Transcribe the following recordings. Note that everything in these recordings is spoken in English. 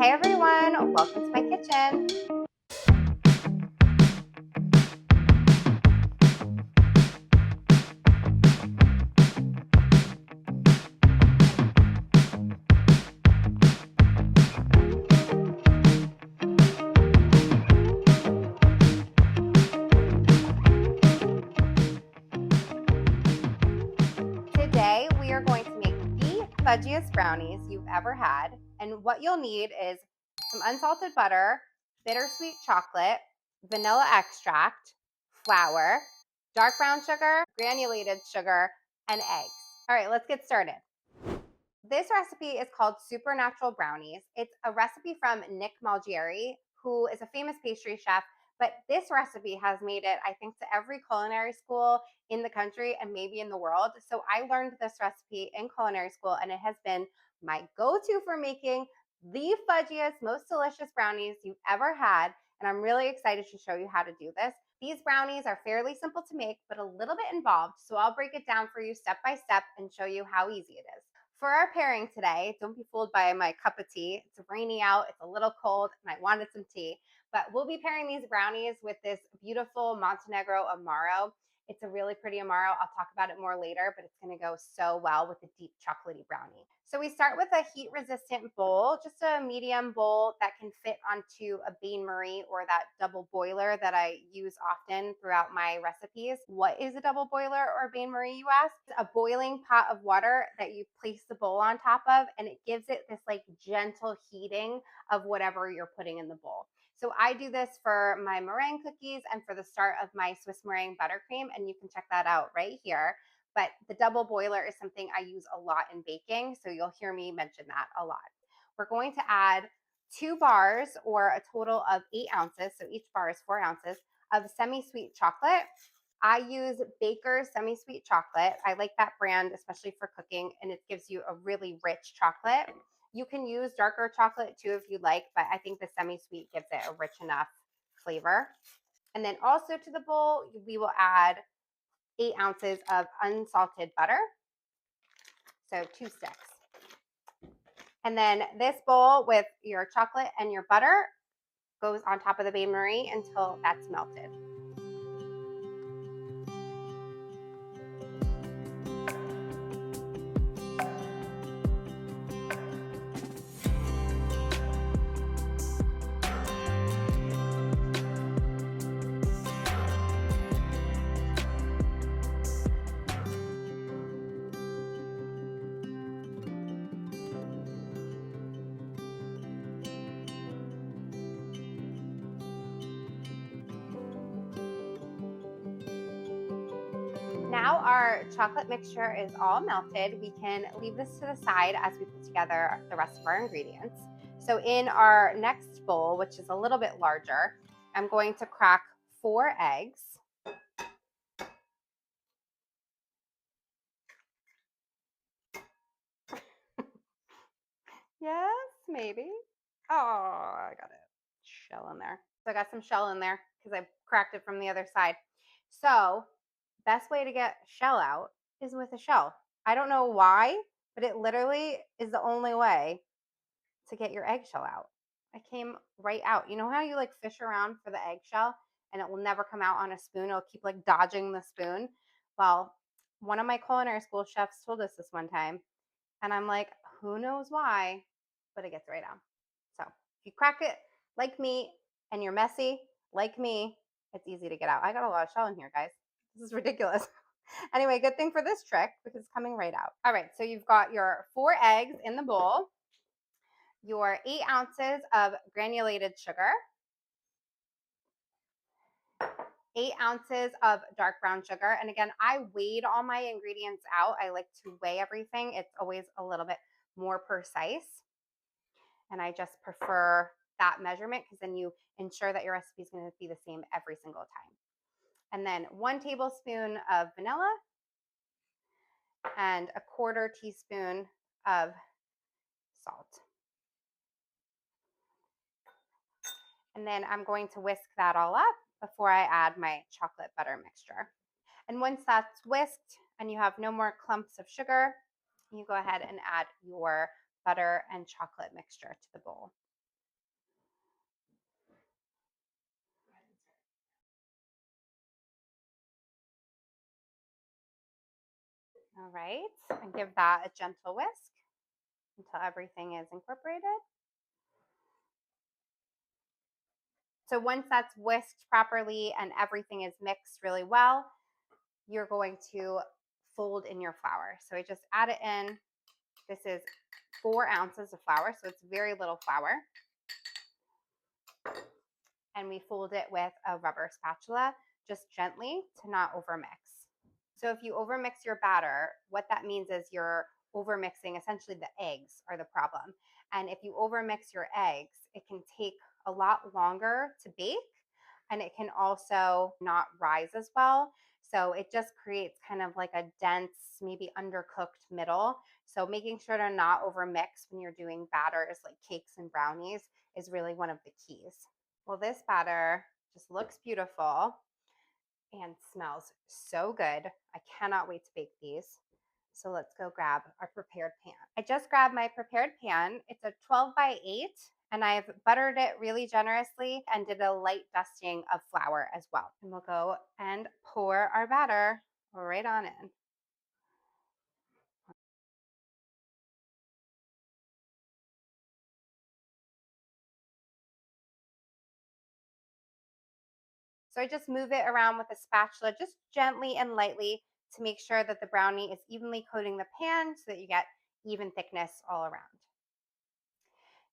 Hey everyone, welcome to my kitchen. Today we are going to make the fudgiest brownies you've ever had. And what you'll need is some unsalted butter, bittersweet chocolate, vanilla extract, flour, dark brown sugar, granulated sugar, and eggs. All right, let's get started. This recipe is called Supernatural Brownies. It's a recipe from Nick Malgieri, who is a famous pastry chef, but this recipe has made it, I think, to every culinary school in the country and maybe in the world. So I learned this recipe in culinary school, and it has been my go-to for making the fudgiest, most delicious brownies you've ever had. And I'm really excited to show you how to do this. These brownies are fairly simple to make, but a little bit involved. So I'll break it down for you step by step and show you how easy it is. For our pairing today, don't be fooled by my cup of tea. It's rainy out, it's a little cold, and I wanted some tea. But we'll be pairing these brownies with this beautiful Montenegro Amaro. It's a really pretty Amaro. I'll talk about it more later, but it's gonna go so well with the deep chocolatey brownie. So we start with a heat-resistant bowl, just a medium bowl that can fit onto a Bain Marie or that double boiler that I use often throughout my recipes. What is a double boiler or Bain Marie, you ask? It's a boiling pot of water that you place the bowl on top of, and it gives it this like gentle heating of whatever you're putting in the bowl. So I do this for my meringue cookies and for the start of my Swiss meringue buttercream, and you can check that out right here. But the double boiler is something I use a lot in baking, so you'll hear me mention that a lot. We're going to add 2 bars, or a total of 8 ounces, so each bar is 4 ounces, of semi-sweet chocolate. I use Baker's semi-sweet chocolate. I like that brand, especially for cooking, and it gives you a really rich chocolate. You can use darker chocolate too if you like, but I think the semi-sweet gives it a rich enough flavor. And then also to the bowl, we will add 8 ounces of unsalted butter, so 2 sticks. And then this bowl with your chocolate and your butter goes on top of the Bain Marie until that's melted. Now our chocolate mixture is all melted. We can leave this to the side as we put together the rest of our ingredients. So in our next bowl, which is a little bit larger, I'm going to crack 4 eggs. Yes, maybe. Oh, I got a shell in there. So I got some shell in there because I cracked it from the other side. So best way to get shell out is with a shell. I don't know why, but it literally is the only way to get your eggshell out. It came right out. You know how you like fish around for the eggshell and it will never come out on a spoon? It'll keep like dodging the spoon. Well, one of my culinary school chefs told us this one time, and I'm like, who knows why, but it gets right out. So if you crack it like me and you're messy like me, it's easy to get out. I got a lot of shell in here, guys. This is ridiculous. Anyway, good thing for this trick because it's coming right out. All right, so you've got your 4 eggs in the bowl, your 8 ounces of granulated sugar, 8 ounces of dark brown sugar. And again, I weighed all my ingredients out. I like to weigh everything. It's always a little bit more precise. And I just prefer that measurement because then you ensure that your recipe is going to be the same every single time. And then 1 tablespoon of vanilla and a 1/4 teaspoon of salt. And then I'm going to whisk that all up before I add my chocolate butter mixture. And once that's whisked and you have no more clumps of sugar, you go ahead and add your butter and chocolate mixture to the bowl. All right, and give that a gentle whisk until everything is incorporated. So once that's whisked properly and everything is mixed really well, you're going to fold in your flour. So I just add it in. This is 4 ounces of flour, so it's very little flour. And we fold it with a rubber spatula, just gently to not overmix. So if you overmix your batter, what that means is you're overmixing, essentially the eggs are the problem. And if you overmix your eggs, it can take a lot longer to bake, and it can also not rise as well. So it just creates kind of like a dense, maybe undercooked middle. So making sure to not overmix when you're doing batters like cakes and brownies is really one of the keys. Well, this batter just looks beautiful and smells so good. I cannot wait to bake these. So let's go grab our prepared pan. I just grabbed my prepared pan. It's a 12 by 8, and I've buttered it really generously and did a light dusting of flour as well. And we'll go and pour our batter right on in. So I just move it around with a spatula, just gently and lightly, to make sure that the brownie is evenly coating the pan so that you get even thickness all around.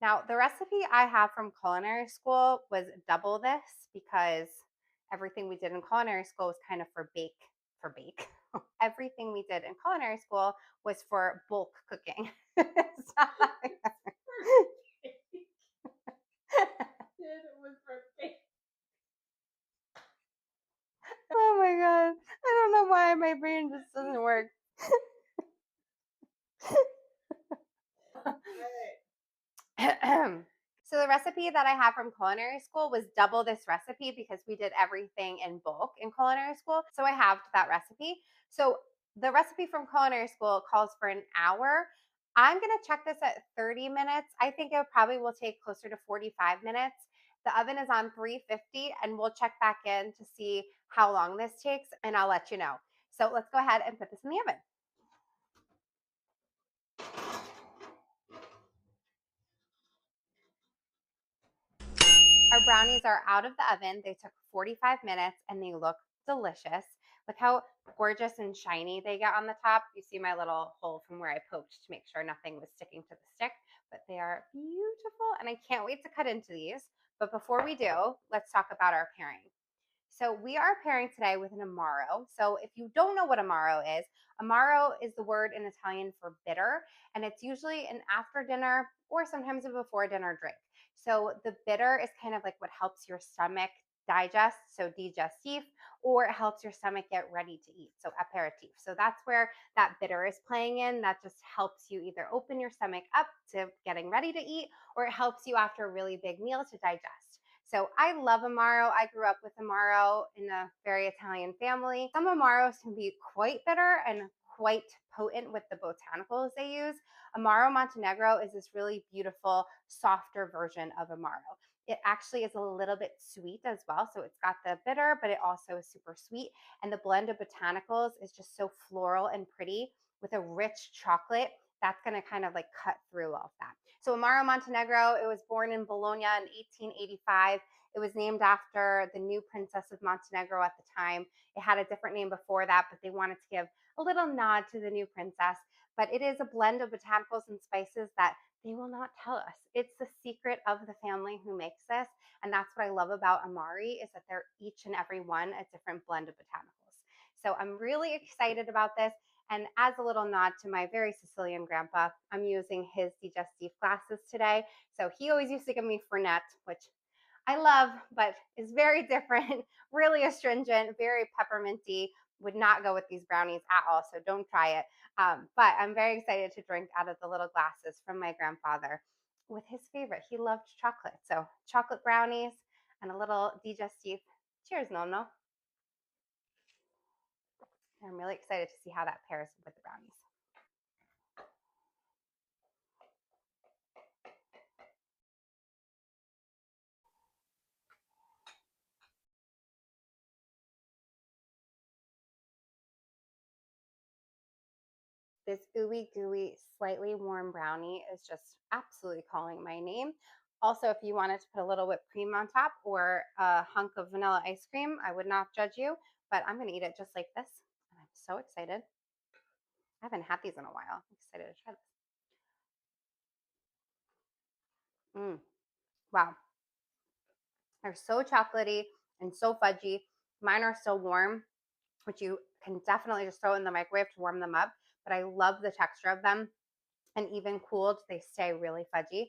Now, the recipe I have from culinary school was double this because everything we did in culinary school was kind of for bake. Everything we did in culinary school was for bulk cooking. So- It was for bake. Oh my god. I don't know why my brain just doesn't work. So the recipe that I have from culinary school was double this recipe because we did everything in bulk in culinary school. So I have that recipe. So the recipe from culinary school calls for an hour. I'm going to check this at 30 minutes. I think it probably will take closer to 45 minutes. The oven is on 350, and we'll check back in to see how long this takes, and I'll let you know. So let's go ahead and put this in the oven. Our brownies are out of the oven. They took 45 minutes and they look delicious. Look how gorgeous and shiny they get on the top. You see my little hole from where I poked to make sure nothing was sticking to the stick, but they are beautiful and I can't wait to cut into these. But before we do, let's talk about our pairing. So we are pairing today with an Amaro. So if you don't know what Amaro is the word in Italian for bitter, and it's usually an after dinner or sometimes a before dinner drink. So the bitter is kind of like what helps your stomach digest, so digestif, or it helps your stomach get ready to eat, so aperitif. So that's where that bitter is playing in. That just helps you either open your stomach up to getting ready to eat, or it helps you after a really big meal to digest. So I love Amaro. I grew up with Amaro in a very Italian family. Some Amaros can be quite bitter and quite potent with the botanicals they use. Amaro Montenegro is this really beautiful, softer version of Amaro. It actually is a little bit sweet as well. So it's got the bitter, but it also is super sweet. And the blend of botanicals is just so floral and pretty with a rich chocolate. That's going to kind of like cut through all of that. So Amaro Montenegro, it was born in Bologna in 1885. It was named after the new Princess of Montenegro at the time. It had a different name before that, but they wanted to give a little nod to the new princess. But it is a blend of botanicals and spices that they will not tell us. It's the secret of the family who makes this. And that's what I love about Amari is that they're each and every one a different blend of botanicals. So I'm really excited about this. And as a little nod to my very Sicilian grandpa, I'm using his digestif glasses today. So he always used to give me Fernet, which I love, but is very different, really astringent, very pepperminty. Would not go with these brownies at all, so don't try it. But I'm very excited to drink out of the little glasses from my grandfather with his favorite. He loved chocolate. So chocolate brownies and a little digestif. Cheers, Nonno. I'm really excited to see how that pairs with the brownies. This ooey gooey, slightly warm brownie is just absolutely calling my name. Also, if you wanted to put a little whipped cream on top or a hunk of vanilla ice cream, I would not judge you, but I'm gonna eat it just like this. And I'm so excited. I haven't had these in a while. I'm excited to try this. Wow, they're so chocolatey and so fudgy. Mine are still warm, which you can definitely just throw in the microwave to warm them up. But I love the texture of them. And even cooled, they stay really fudgy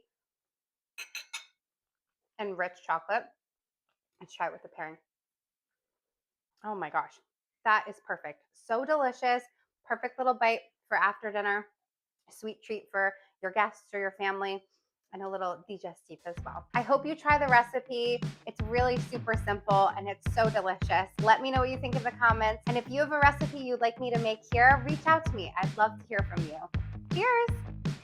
and rich chocolate. Let's try it with the pairing. Oh my gosh, that is perfect. So delicious. Perfect little bite for after dinner. A sweet treat for your guests or your family, and a little digestif as well. I hope you try the recipe. It's really super simple and it's so delicious. Let me know what you think in the comments. And if you have a recipe you'd like me to make here, reach out to me. I'd love to hear from you. Cheers!